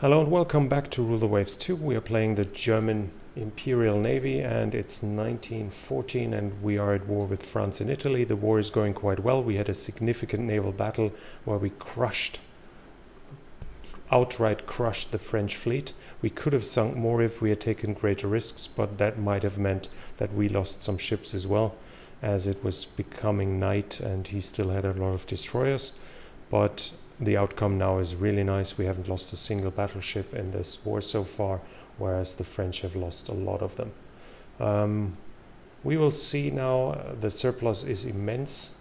Hello and welcome back to Rule the Waves 2. We are playing the German Imperial Navy and it's 1914 and we are at war with France and Italy. The war is going quite well. We had a significant naval battle where we outright crushed the French fleet. We could have sunk more if we had taken greater risks, but that might have meant that we lost some ships as well, as it was becoming night and he still had a lot of destroyers. But the outcome now is really nice. We haven't lost a single battleship in this war so far, whereas the French have lost a lot of them. We will see now. The surplus is immense,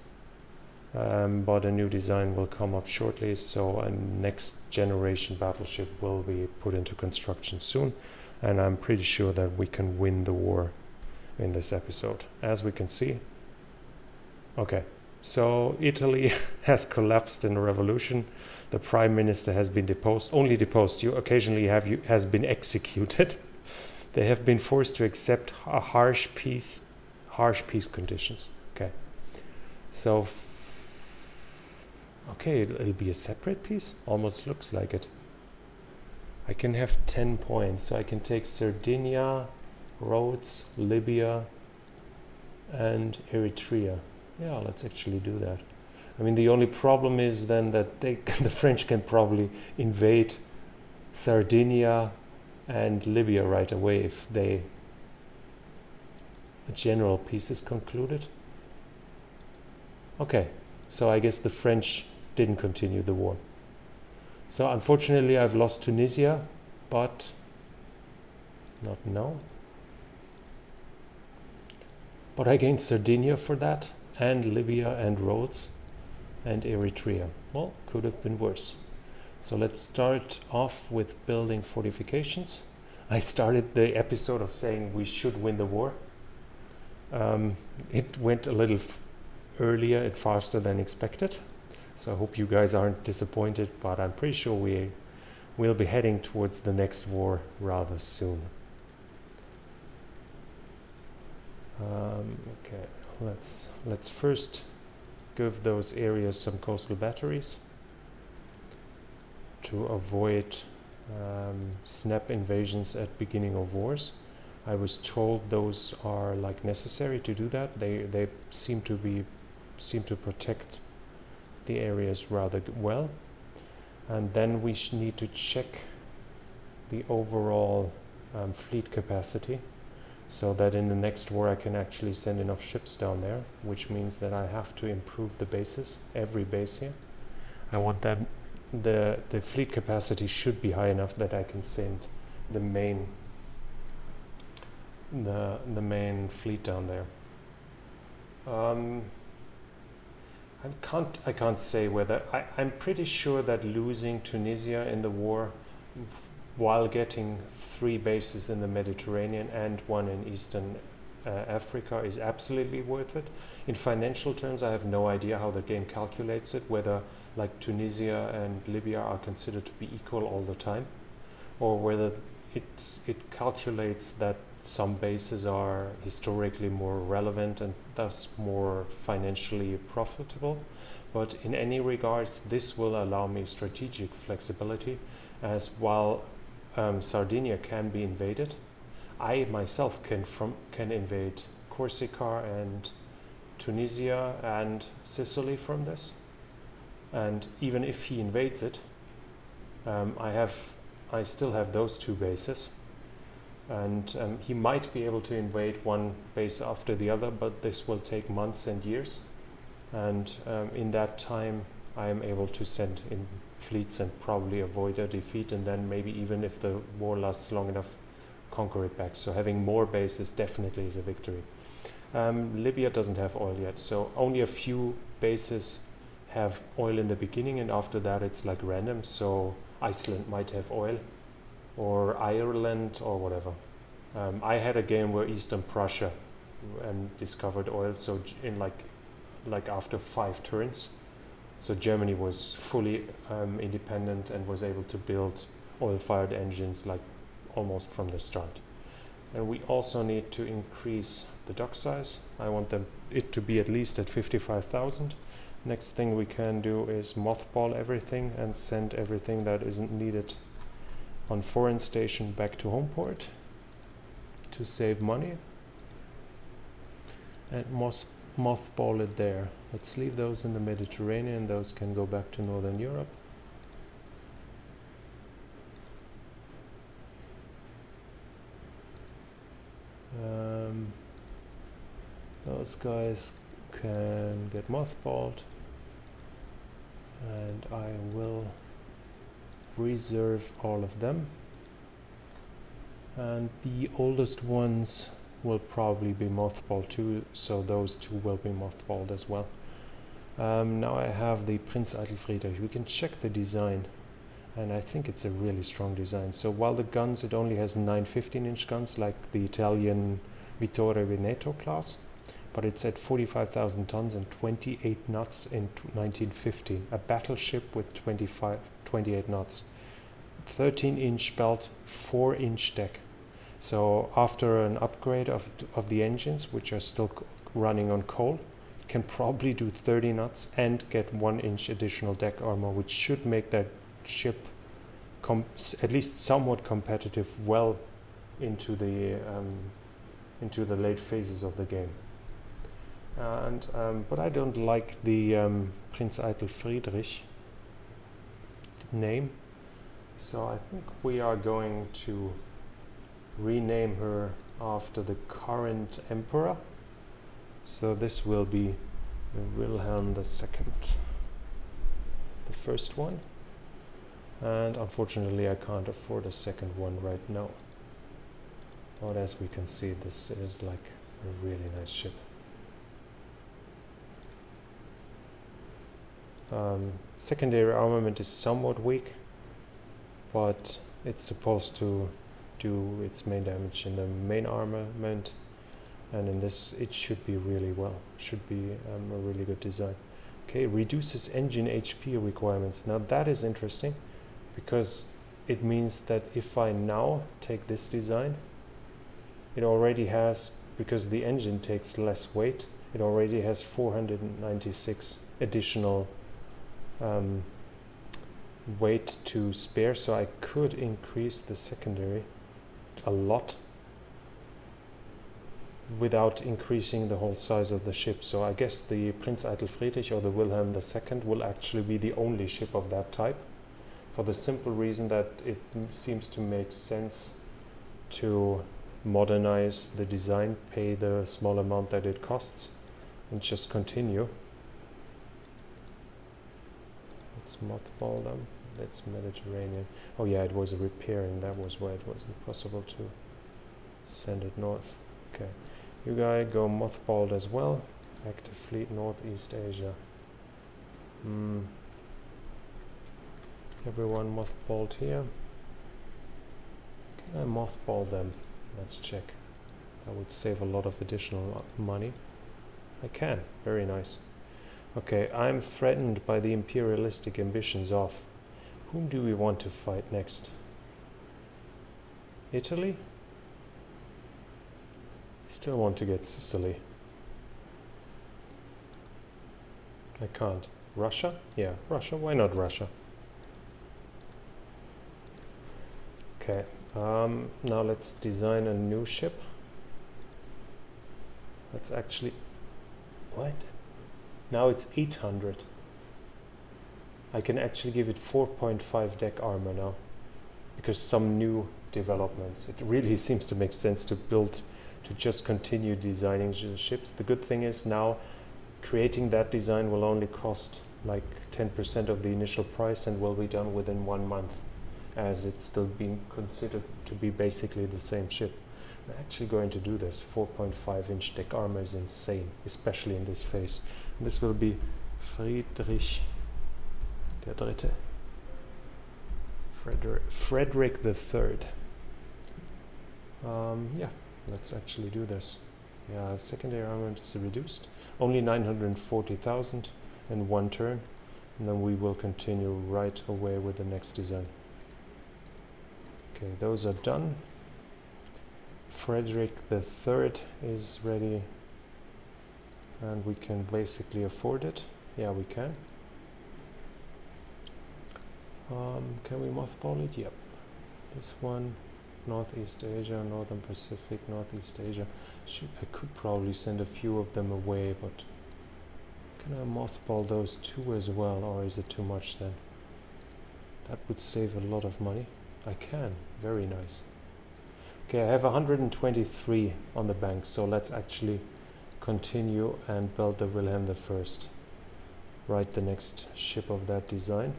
but a new design will come up shortly, so a next generation battleship will be put into construction soon, and I'm pretty sure that we can win the war in this episode, as we can see. Okay. So Italy has collapsed in a revolution. The prime minister has been deposed, only deposed. You occasionally has been executed. They have been forced to accept harsh peace conditions. Okay. So, okay, it'll be a separate peace. Almost looks like it. I can have 10 points, so I can take Sardinia, Rhodes, Libya, and Eritrea. Yeah, let's actually do that. I mean, the only problem is then that the French can probably invade Sardinia and Libya right away if a general peace is concluded. Okay, so I guess the French didn't continue the war. So unfortunately I've lost Tunisia, but not now. But I gained Sardinia for that, and Libya and Rhodes and Eritrea. Well, could have been worse. So let's start off with building fortifications. I started the episode of saying we should win the war. It went a little earlier and faster than expected. So I hope you guys aren't disappointed, but I'm pretty sure we'll be heading towards the next war rather soon. Okay. Let's first give those areas some coastal batteries to avoid snap invasions at beginning of wars. I was told those are like necessary to do that. They seem to protect the areas rather well. And then we need to check the overall fleet capacity, so that in the next war I can actually send enough ships down there, which means that I have to improve the bases, every base here. I want that the fleet capacity should be high enough that I can send the main fleet down there. I can't say whether I'm pretty sure that losing Tunisia in the war while getting 3 bases in the Mediterranean and 1 in Eastern Africa is absolutely worth it. In financial terms, I have no idea how the game calculates it, whether like Tunisia and Libya are considered to be equal all the time, or whether it calculates that some bases are historically more relevant and thus more financially profitable. But in any regards, this will allow me strategic flexibility, as while Sardinia can be invaded, I myself can invade Corsica and Tunisia and Sicily from this. And even if he invades it, I still have those 2 bases, and he might be able to invade one base after the other, but this will take months and years. And in that time, I am able to send in fleets and probably avoid a defeat, and then maybe even if the war lasts long enough, conquer it back. So having more bases definitely is a victory. Libya doesn't have oil yet, so only a few bases have oil in the beginning, and after that it's like random. So Iceland might have oil, or Ireland, or whatever. I had a game where Eastern Prussia discovered oil, so in like after 5 turns. So Germany was fully independent and was able to build oil-fired engines like almost from the start. And we also need to increase the dock size. I want it to be at least at 55,000. Next thing we can do is mothball everything and send everything that isn't needed on foreign station back to home port to save money, and mothball it there. Let's leave those in the Mediterranean. Those can go back to Northern Europe. Those guys can get mothballed, and I will reserve all of them, and the oldest ones will probably be mothballed too, so those two will be mothballed as well. Now I have the Prinz Eitel Friedrich. We can check the design, and I think it's a really strong design. So while the guns, it only has 9 15-inch guns like the Italian Vittorio Veneto class, but it's at 45,000 tons and 28 knots in 1950. A battleship with 28 knots. 13-inch belt, 4-inch deck. So after an upgrade of the engines, which are still running on coal, it can probably do 30 knots and get 1-inch additional deck armor, which should make that ship at least somewhat competitive well into the late phases of the game. And but I don't like the Prinz Eitel Friedrich name, so I think we are going to rename her after the current emperor. So this will be Wilhelm II, the first one, and unfortunately I can't afford a second one right now. But as we can see, this is like a really nice ship. Secondary armament is somewhat weak, but it's supposed to do its main damage in the main armament, and in this it should be really well. Should be a really good design. Okay, reduces engine HP requirements. Now that is interesting, because it means that if I now take this design, it already has, because the engine takes less weight, it already has 496 additional weight to spare, so I could increase the secondary a lot without increasing the whole size of the ship. So I guess the Prinz Eitel Friedrich or the Wilhelm II will actually be the only ship of that type, for the simple reason that it seems to make sense to modernize the design, pay the small amount that it costs, and just continue. Let's mothball them. That's Mediterranean. Oh yeah, it was a repairing. That was why it wasn't possible to send it north. Okay, you guys go mothballed as well. Active fleet, Northeast Asia. Everyone mothballed here. Can I mothball them? Let's check. That would save a lot of additional money. I can. Very nice. Okay, I'm threatened by the imperialistic ambitions of... Whom do we want to fight next? Italy? Still want to get Sicily. I can't. Russia? Yeah, Russia. Why not Russia? Okay, now let's design a new ship. Let's actually... What? Now it's 800. I can actually give it 4.5 deck armor now, because some new developments. It really seems to make sense to just continue designing the ships. The good thing is now creating that design will only cost like 10% of the initial price and will be done within 1 month, as it's still being considered to be basically the same ship. I'm actually going to do this. 4.5-inch deck armor is insane, especially in this phase. And this will be Friedrich der Dritte. Frederick the Third. Yeah, let's actually do this. Yeah, secondary armament is reduced. Only 940,000 in 1 turn. And then we will continue right away with the next design. Okay, those are done. Frederick the Third is ready. And we can basically afford it. Yeah, we can. Can we mothball it? Yep. This one, Northeast Asia, Northern Pacific, Northeast Asia. I could probably send a few of them away, but can I mothball those two as well, or is it too much then? That would save a lot of money. I can, very nice. Okay, I have 123 on the bank, so let's actually continue and build the Wilhelm I. Write the next ship of that design.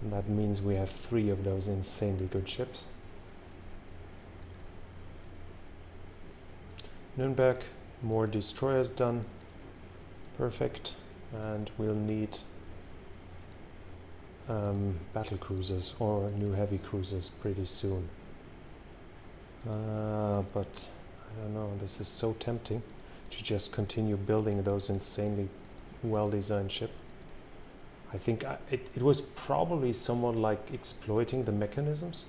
And that means we have 3 of those insanely good ships. Nuremberg, more destroyers done. Perfect. And we'll need battle cruisers or new heavy cruisers pretty soon. But I don't know, this is so tempting to just continue building those insanely well-designed ships. I think it was probably somewhat like exploiting the mechanisms,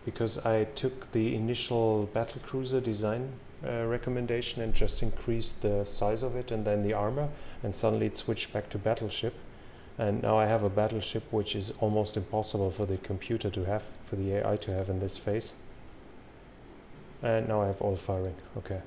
because I took the initial battle cruiser design recommendation and just increased the size of it and then the armor, and suddenly it switched back to battleship. And now I have a battleship which is almost impossible for the computer to have, for the AI to have in this phase. And now I have all firing. Okay.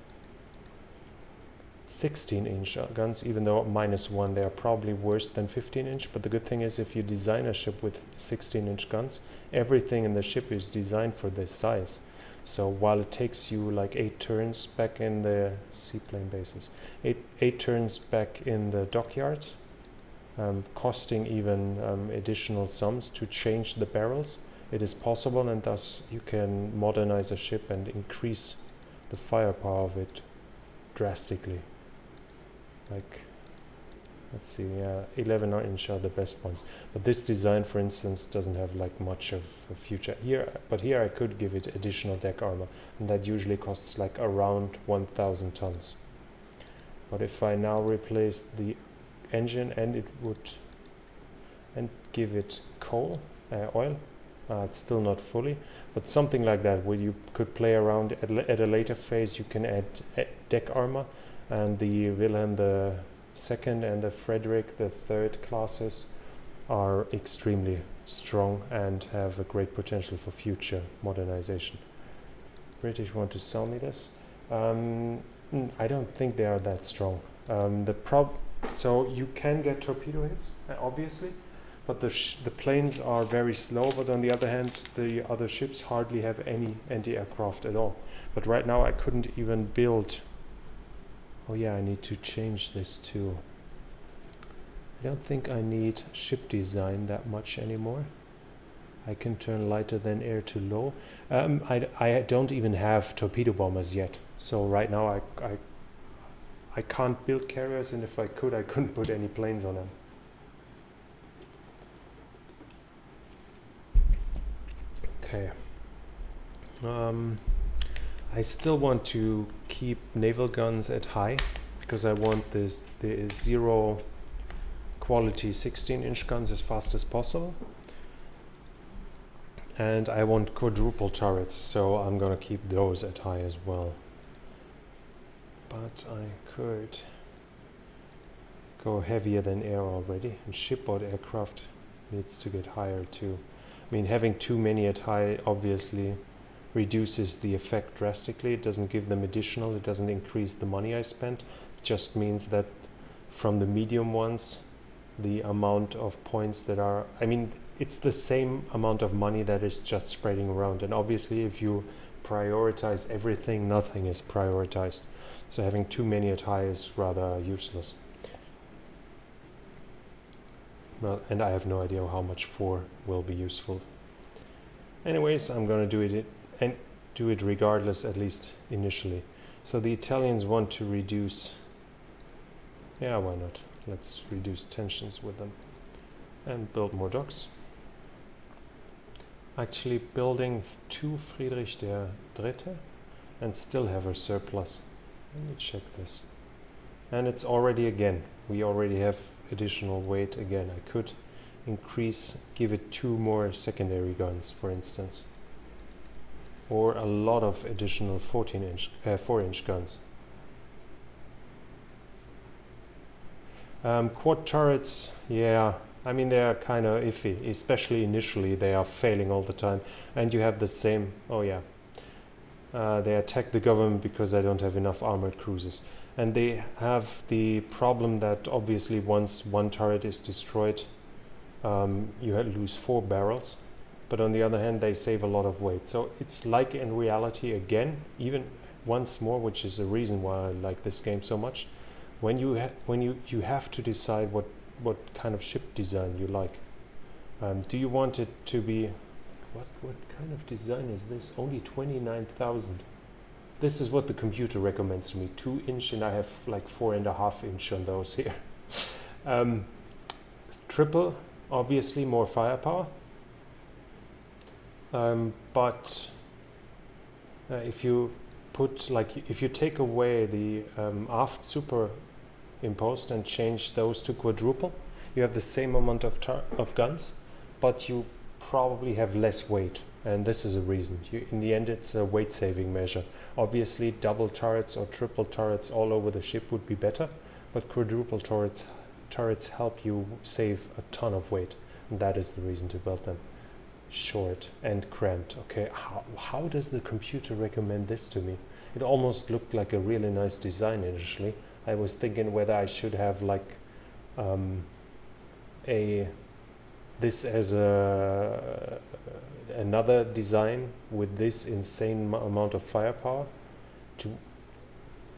16-inch guns, even though -1, they are probably worse than 15-inch. But the good thing is, if you design a ship with 16-inch guns, everything in the ship is designed for this size. So while it takes you like 8 turns back in the seaplane bases, 8 turns back in the dockyard, costing even additional sums to change the barrels, it is possible, and thus you can modernize a ship and increase the firepower of it drastically. Like, let's see, 11-inch are the best ones. But this design, for instance, doesn't have like much of a future here. But here I could give it additional deck armor, and that usually costs like around 1,000 tons. But if I now replace the engine and give it coal, oil, it's still not fully, but something like that, where you could play around at a later phase. You can add deck armor, and the Wilhelm II and the Frederick III classes are extremely strong and have a great potential for future modernization. British want to sell me this. I don't think they are that strong. So you can get torpedo hits, obviously, but the planes are very slow. But on the other hand, the other ships hardly have any anti-aircraft at all. But right now I couldn't even build. Oh yeah, I need to change this too. I don't think I need ship design that much anymore. I can turn lighter than air to low. I don't even have torpedo bombers yet. So right now I can't build carriers, and if I could, I couldn't put any planes on them. Okay. I still want to keep naval guns at high, because I want the 0 quality 16-inch guns as fast as possible. And I want quadruple turrets, so I'm gonna keep those at high as well. But I could go heavier than air already, and shipboard aircraft needs to get higher too. I mean, having too many at high obviously reduces the effect drastically. It doesn't give them additional, it doesn't increase the money I spent. It just means that from the medium ones, the amount of points that are, I mean, it's the same amount of money that is just spreading around. And obviously if you prioritize everything, nothing is prioritized. So having too many at high is rather useless. Well, and I have no idea how much 4 will be useful. Anyways, I'm gonna do it and do it regardless, at least initially. So the Italians want to reduce, yeah, why not? Let's reduce tensions with them and build more docks. Actually building 2 Friedrich der Dritte and still have a surplus. Let me check this. And it's already again, we already have additional weight again. I could increase, give it 2 more secondary guns, for instance, or a lot of additional 4-inch guns. Quad turrets, yeah, I mean they are kind of iffy, especially initially they are failing all the time. And you have the same, oh yeah, they attack the government because they don't have enough armored cruisers. And they have the problem that obviously once one turret is destroyed, you lose 4 barrels. But on the other hand, they save a lot of weight. So it's like in reality again, even once more, which is a reason why I like this game so much. When you have to decide what kind of ship design you like. Do you want it to be, what kind of design is this? Only 29,000. This is what the computer recommends to me. 2-inch, and I have like 4.5-inch on those here. Triple, obviously more firepower. But if you put, like, if you take away the aft superimposed and change those to quadruple, you have the same amount of guns, but you probably have less weight. And this is a reason. In the end, it's a weight saving measure. Obviously, double turrets or triple turrets all over the ship would be better, but quadruple turrets help you save a ton of weight. And that is the reason to build them. Short and cramped. Okay, how does the computer recommend this to me? It almost looked like a really nice design initially. I was thinking whether I should have like this as another design with this insane amount of firepower to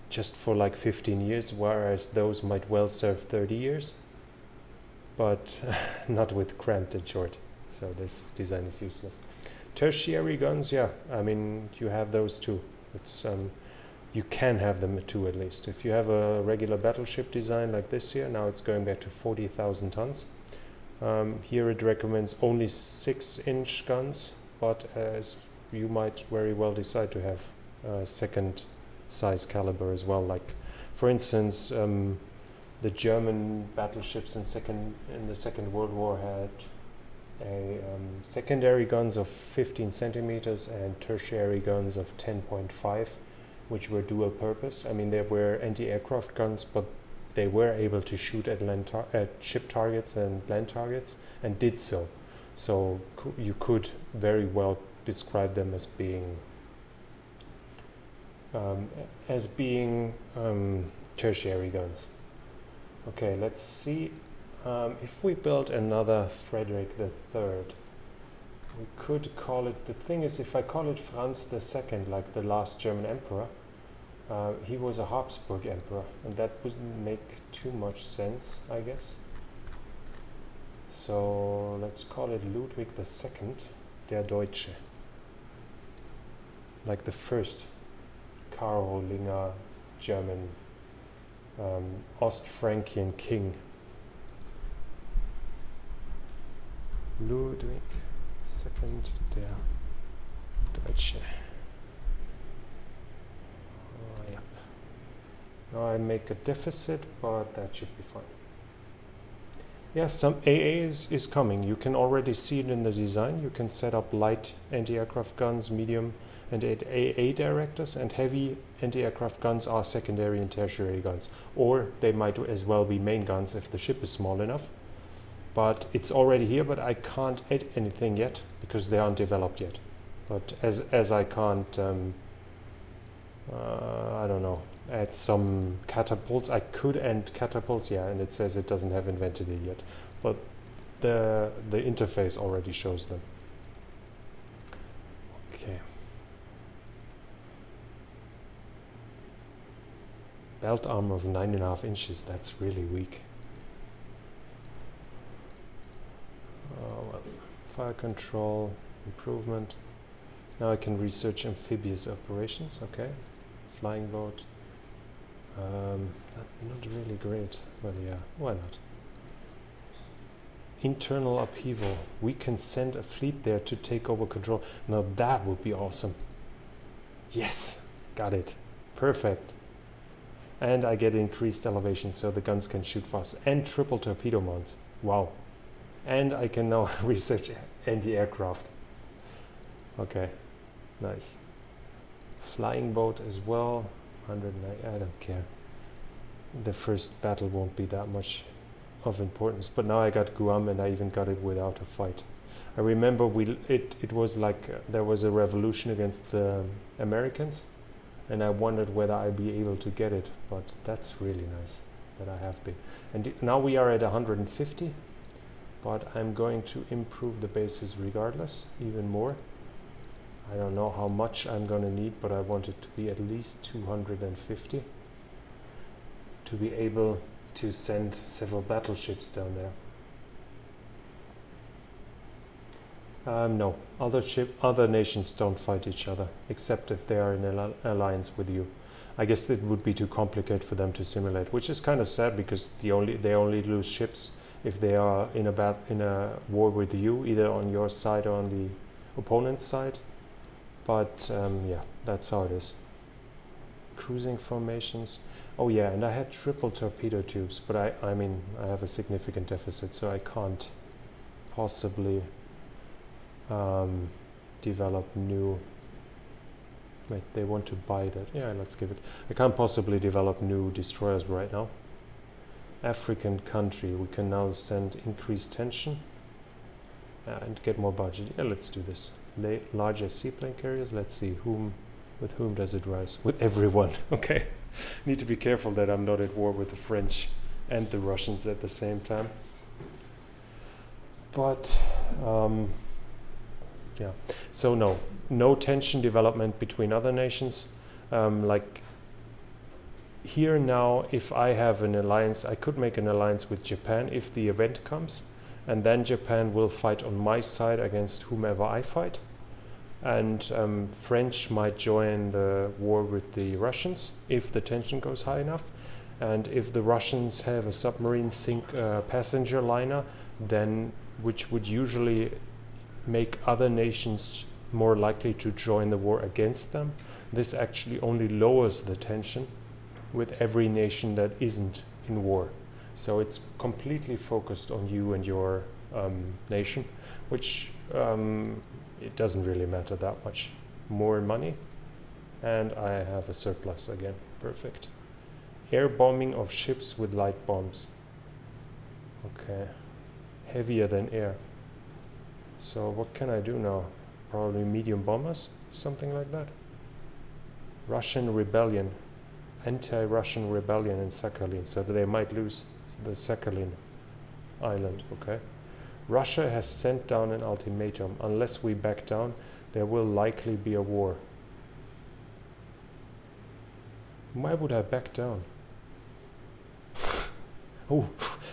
just for like 15 years, whereas those might well serve 30 years, but not with cramped and short. So this design is useless. Tertiary guns, yeah, I mean you have those too. It's you can have them too, at least. If you have a regular battleship design like this here, now it's going back to 40,000 tons. Here it recommends only 6-inch guns, but as you might very well decide to have second size caliber as well. Like for instance, the German battleships in the Second World War had secondary guns of 15 centimeters and tertiary guns of 10.5, which were dual purpose. I mean, they were anti-aircraft guns, but they were able to shoot at ship targets and land targets, and did so. So you could very well describe them as being tertiary guns. Okay, let's see. If we build another Frederick III, we could call it, the thing is, if I call it Franz II, like the last German emperor, he was a Habsburg emperor, and that wouldn't make too much sense, I guess. So let's call it Ludwig II, der Deutsche. Like the first Karolinger German Ostfrankian king. Ludwig II, der Deutsche. Oh, yep. Now I make a deficit, but that should be fine. Yes, some AA is coming. You can already see it in the design. You can set up light anti-aircraft guns, medium and AA directors, and heavy anti-aircraft guns are secondary and tertiary guns. Or they might as well be main guns if the ship is small enough. But it's already here, but I can't add anything yet because they aren't developed yet. But as I can't, I don't know, add some catapults. I could add catapults, yeah, and it says it doesn't have invented it yet. But the interface already shows them. Okay. Belt armor of 9.5 inches, that's really weak. Well, fire control, improvement. Now I can research amphibious operations, okay. Flying boat. Not really great, but yeah, why not? Internal upheaval. We can send a fleet there to take over control. Now that would be awesome. Yes, got it. Perfect. And I get increased elevation so the guns can shoot fast. And triple torpedo mounts. Wow. And I can now research anti-aircraft. Okay, nice. Flying boat as well. 109, I don't care. The first battle won't be that much of importance. But now I got Guam, and I even got it without a fight. I remember it was like there was a revolution against the Americans, and I wondered whether I'd be able to get it, but that's really nice that I have been. And now we are at 150, but I'm going to improve the bases regardless, even more. I don't know how much I'm going to need, but I want it to be at least 250 to be able to send several battleships down there. No, other nations don't fight each other, except if they are in an alliance with you. I guess it would be too complicated for them to simulate, which is kind of sad, because they only lose ships if they are in a war with you, either on your side or on the opponent's side. But yeah, that's how it is. Cruising formations. Oh yeah, and I had triple torpedo tubes, but I mean I have a significant deficit, so I can't possibly develop new. Wait, they want to buy that. Yeah, let's give it. I can't possibly develop new destroyers right now. African country, we can now send increased tension and get more budget. Yeah, let's do this. Larger seaplane carriers. Let's see with whom does it rise? With everyone. Okay. Need to be careful that I'm not at war with the French and the Russians at the same time. But yeah, so no tension development between other nations. Like here now, if I have an alliance, I could make an alliance with Japan if the event comes, and then Japan will fight on my side against whomever I fight. And French might join the war with the Russians if the tension goes high enough. And if the Russians have a submarine sink passenger liner, then which would usually make other nations more likely to join the war against them, this actually only lowers the tension with every nation that isn't in war. So it's completely focused on you and your nation, which it doesn't really matter that much. More money, and I have a surplus again. Perfect. Air bombing of ships with light bombs. Okay. Heavier than air. So what can I do now? Probably medium bombers, something like that. Russian rebellion. Anti-Russian rebellion in Sakhalin, so they might lose the Sakhalin island. Okay. Russia has sent down an ultimatum. Unless we back down, there will likely be a war. Why would I back down? Oh,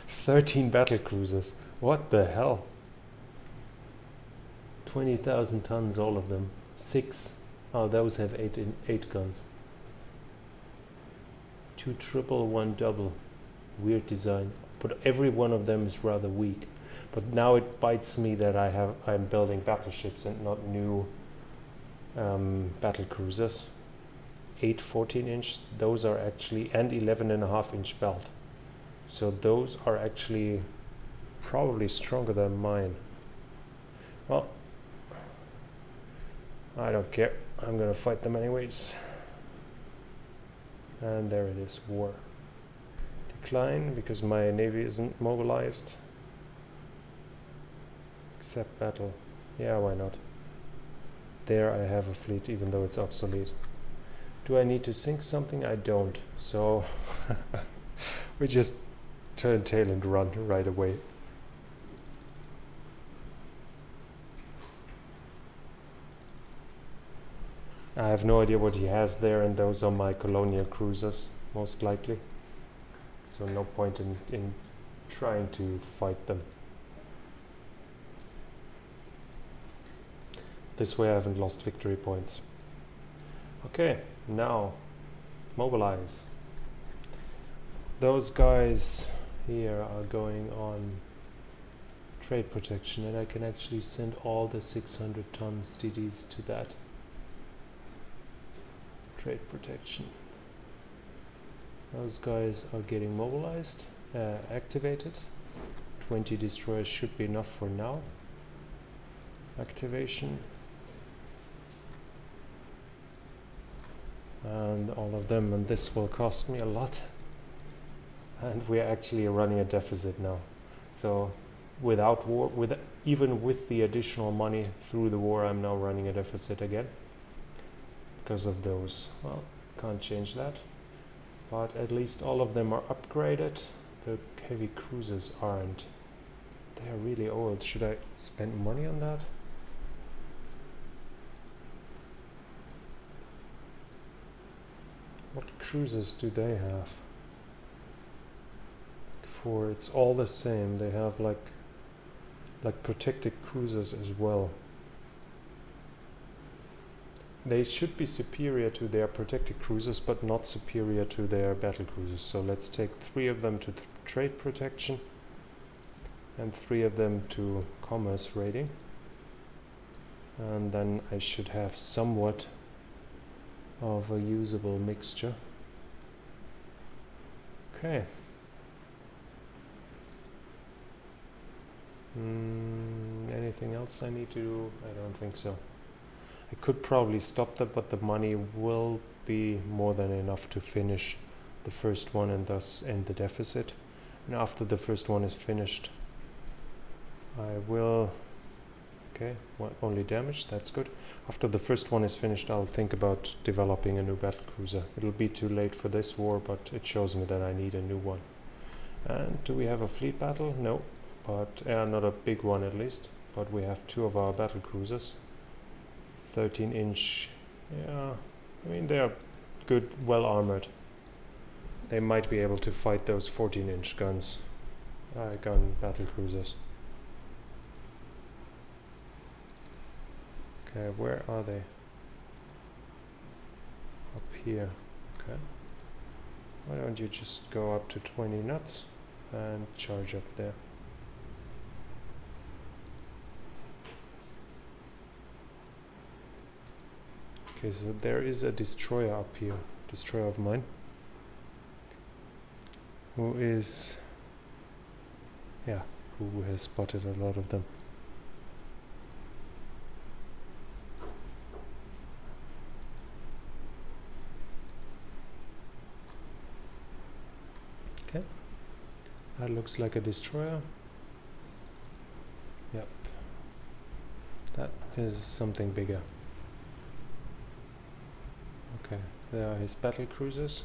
13 battle cruisers. What the hell? 20,000 tons, all of them. 6. Oh, those have 8 guns. 2 triple, 1 double. Weird design. But every one of them is rather weak. But now it bites me that I'm building battleships and not new battle cruisers. 8 14-inch, those are actually, and 11.5-inch belt. So those are actually probably stronger than mine. Well, I don't care. I'm gonna fight them anyways. And there it is, war. Decline, because my navy isn't mobilized. Accept battle. Yeah, why not? There I have a fleet, even though it's obsolete. Do I need to sink something? I don't. So we just turn tail and run right away. I have no idea what he has there, and those are my colonial cruisers, most likely. So no point in trying to fight them. This way I haven't lost victory points. Okay, now mobilize. Those guys here are going on trade protection, and I can actually send all the 600 tons DDs to that. Trade protection. Those guys are getting mobilized, activated. 20 destroyers should be enough for now. Activation. And all of them, and this will cost me a lot. and we're actually running a deficit now. So without war, even with the additional money through the war, I'm now running a deficit again because of those. Well, can't change that, but at least all of them are upgraded. The heavy cruisers aren't. They are really old. Should I spend money on that? What cruisers do they have? For it's all the same. They have like protected cruisers as well. They should be superior to their protected cruisers, but not superior to their battle cruisers. So let's take 3 of them to trade protection and 3 of them to commerce rating. And then I should have somewhat of a usable mixture. Okay. Anything else I need to do? I don't think so. I could probably stop that, but the money will be more than enough to finish the first one and thus end the deficit. And after the first one is finished, I will... Okay, well, only damage, that's good. After the first one is finished, I'll think about developing a new battle cruiser. It'll be too late for this war, but it shows me that I need a new one. And do we have a fleet battle? No, but not a big one at least. But we have 2 of our battle cruisers. 13-inch, yeah, I mean they are good, well armored. They might be able to fight those 14-inch guns, gun battle cruisers. Okay, where are they? Up here. Okay. Why don't you just go up to 20 knots and charge up there? Okay, so there is a destroyer up here, destroyer of mine, who is, yeah, who has spotted a lot of them. Okay, that looks like a destroyer. Yep, that is something bigger. Okay, there are his battle cruisers.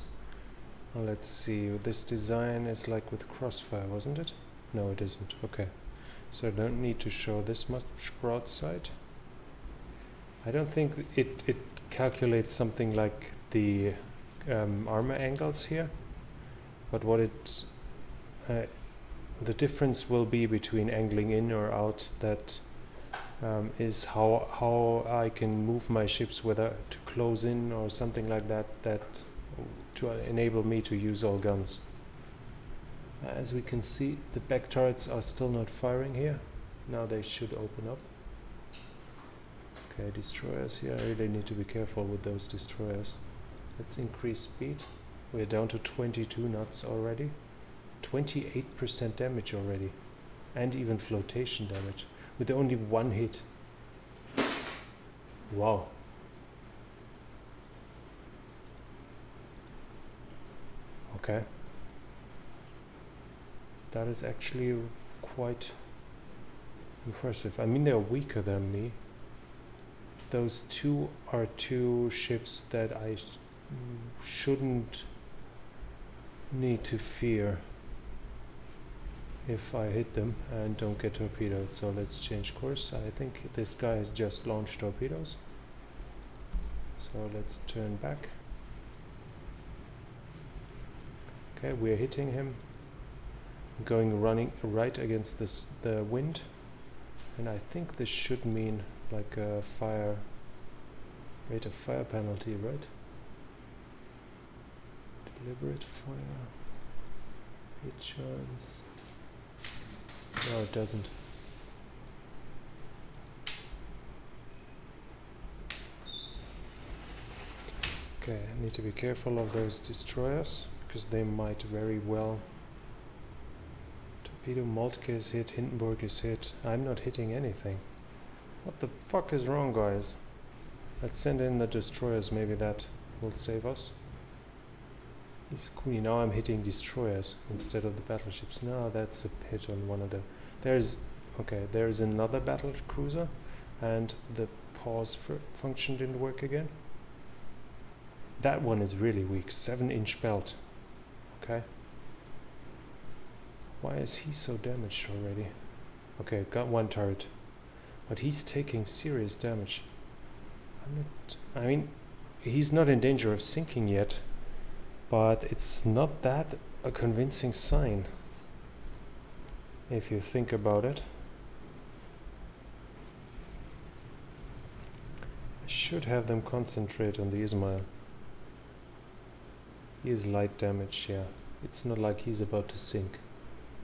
Well, let's see, this design is like with crossfire, wasn't it? No, it isn't. Okay, so I don't need to show this much broadside. I don't think it calculates something like the armor angles here, but what it the difference will be between angling in or out, that is how I can move my ships, whether to close in or something like that, to enable me to use all guns. As we can see, the back turrets are still not firing here. Now they should open up. Okay, destroyers here. I really need to be careful with those destroyers. Let's increase speed. We're down to 22 knots already. 28% damage already. And even flotation damage. With only 1 hit. Wow. Okay. That is actually quite impressive. I mean, they're weaker than me. Those 2 are 2 ships that I shouldn't need to fear if I hit them and don't get torpedoed. So let's change course. I think this guy has just launched torpedoes. So let's turn back. Okay, we're hitting him. Running right against the wind. And I think this should mean like a rate of fire penalty, right? Deliberate fire. Hit chance. No, it doesn't. Okay, I need to be careful of those destroyers, because they might very well... Torpedo Moltke is hit, Hindenburg is hit. I'm not hitting anything. What the fuck is wrong, guys? Let's send in the destroyers, maybe that will save us. He's cool. Now I'm hitting destroyers instead of the battleships. No, that's a hit on one of them. There's another battle cruiser, and the pause function didn't work again. That one is really weak. 7-inch belt. Okay. Why is he so damaged already? Okay, got one turret, but he's taking serious damage. I mean, he's not in danger of sinking yet, but it's not that a convincing sign, if you think about it. I should have them concentrate on the Ismail. He is light damage, yeah. It's not like he's about to sink.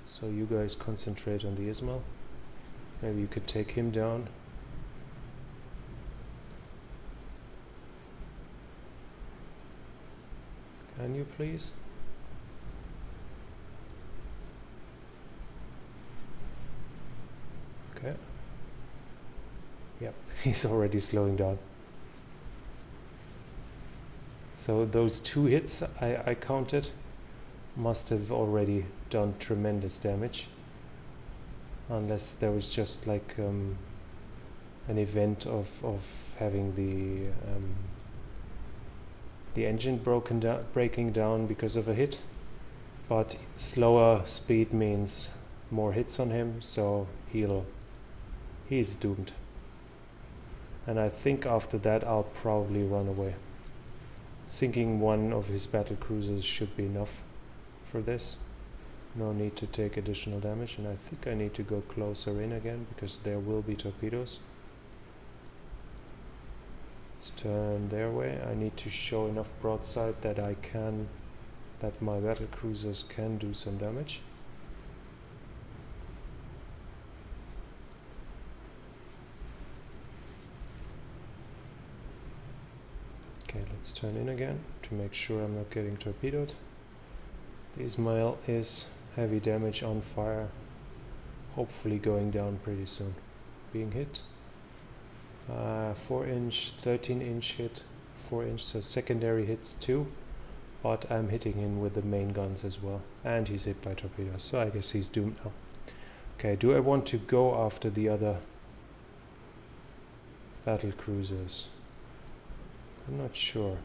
So you guys concentrate on the Ismail. Maybe you could take him down. Can you please? Okay. Yep, he's already slowing down. So those 2 hits I counted must have already done tremendous damage. Unless there was just like an event of having the engine breaking down because of a hit. But slower speed means more hits on him, so he's doomed. And I think after that I'll probably run away. Sinking one of his battle cruisers should be enough for this. No need to take additional damage, and I think I need to go closer in again because there will be torpedoes. Let's turn their way. I need to show enough broadside that that my battle cruisers can do some damage. Okay, let's turn in again to make sure I'm not getting torpedoed. The Ismail is heavy damage on fire, hopefully going down pretty soon. Being hit. 4-inch, 13-inch hit, 4-inch, so secondary hits too, but I'm hitting him with the main guns as well, and he's hit by torpedoes, so I guess he's doomed now. Okay, do I want to go after the other battle cruisers? I'm not sure.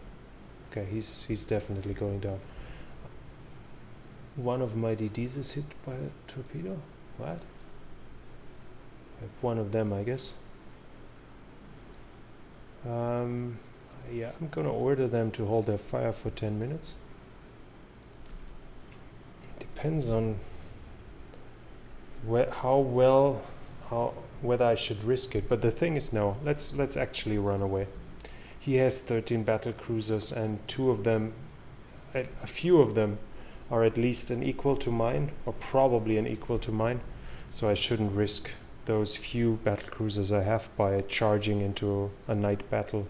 Okay, he's definitely going down. One of my DDs is hit by a torpedo? What? One of them, I guess. Yeah, I'm gonna order them to hold their fire for 10 minutes. It depends on whether I should risk it. But the thing is, no. Let's actually run away. He has 13 battle cruisers, and a few of them are at least an equal to mine, or probably an equal to mine. So I shouldn't risk those few battle cruisers I have by charging into a night battle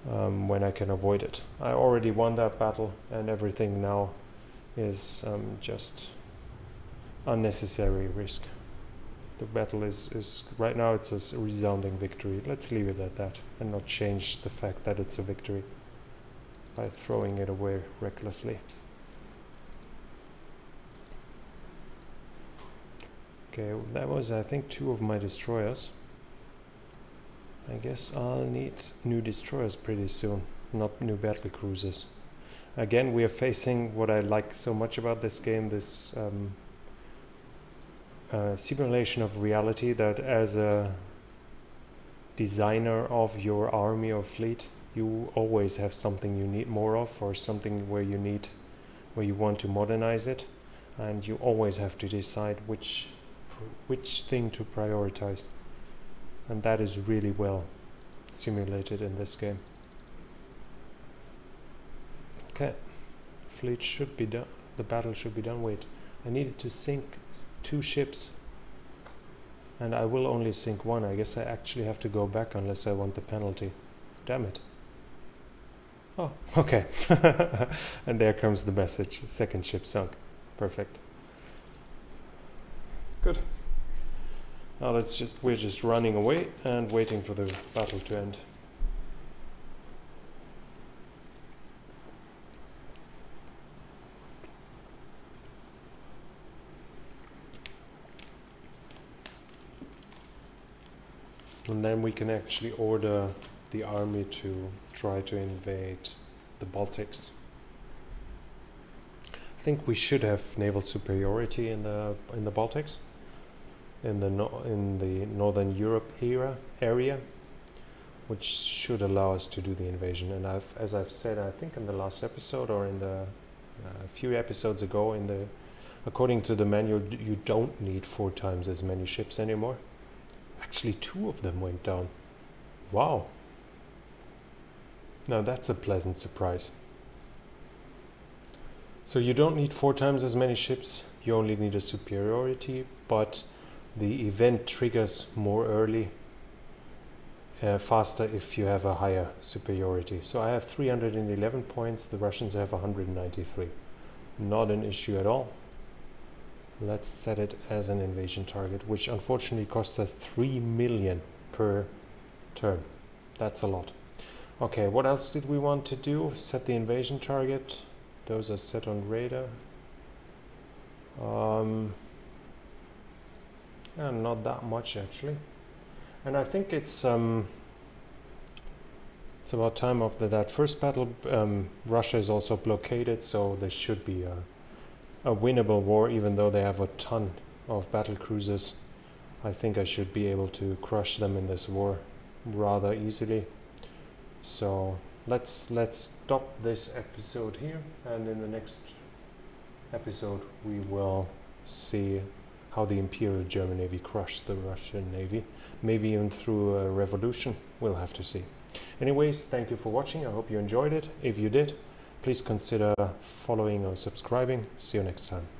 when I can avoid it. I already won that battle, and everything now is just unnecessary risk. The battle is right now it's a resounding victory. Let's leave it at that and not change the fact that it's a victory by throwing it away recklessly. Okay, that was, I think, 2 of my destroyers. I guess I'll need new destroyers pretty soon, not new battle cruisers. Again, we are facing what I like so much about this game, this simulation of reality, that as a designer of your army or fleet, you always have something you need more of, or something where you want to modernize it, and you always have to decide which thing to prioritize, and that is really well simulated in this game. Okay, fleet should be done, the battle should be done. Wait, I needed to sink 2 ships, and I will only sink 1. I guess I actually have to go back unless I want the penalty. Damn it. Oh, okay. And there comes the message, 2nd ship sunk. Perfect. Good. Now we're just running away and waiting for the battle to end. And then we can actually order the army to try to invade the Baltics. I think we should have naval superiority in the Baltics, in the Northern Europe area, which should allow us to do the invasion. And as I've said, I think in the last episode or in the a few episodes ago, according to the manual, you don't need 4 times as many ships anymore. Actually, 2 of them went down. Wow. Now that's a pleasant surprise. So you don't need 4 times as many ships, you only need a superiority, but the event triggers more early, faster if you have a higher superiority. So I have 311 points, the Russians have 193. Not an issue at all. Let's set it as an invasion target, which unfortunately costs us 3 million per turn. That's a lot. Okay, what else did we want to do? Set the invasion target. Those are set on radar. Yeah, not that much actually. And I think it's about time after that first battle. Russia is also blockaded, so there should be a winnable war, even though they have a ton of battle cruisers. I think I should be able to crush them in this war rather easily. So let's stop this episode here, and in the next episode we will see how the Imperial German Navy crushed the Russian Navy, maybe even through a revolution. We'll have to see. Anyways, thank you for watching. I hope you enjoyed it. If you did, please consider following or subscribing. See you next time.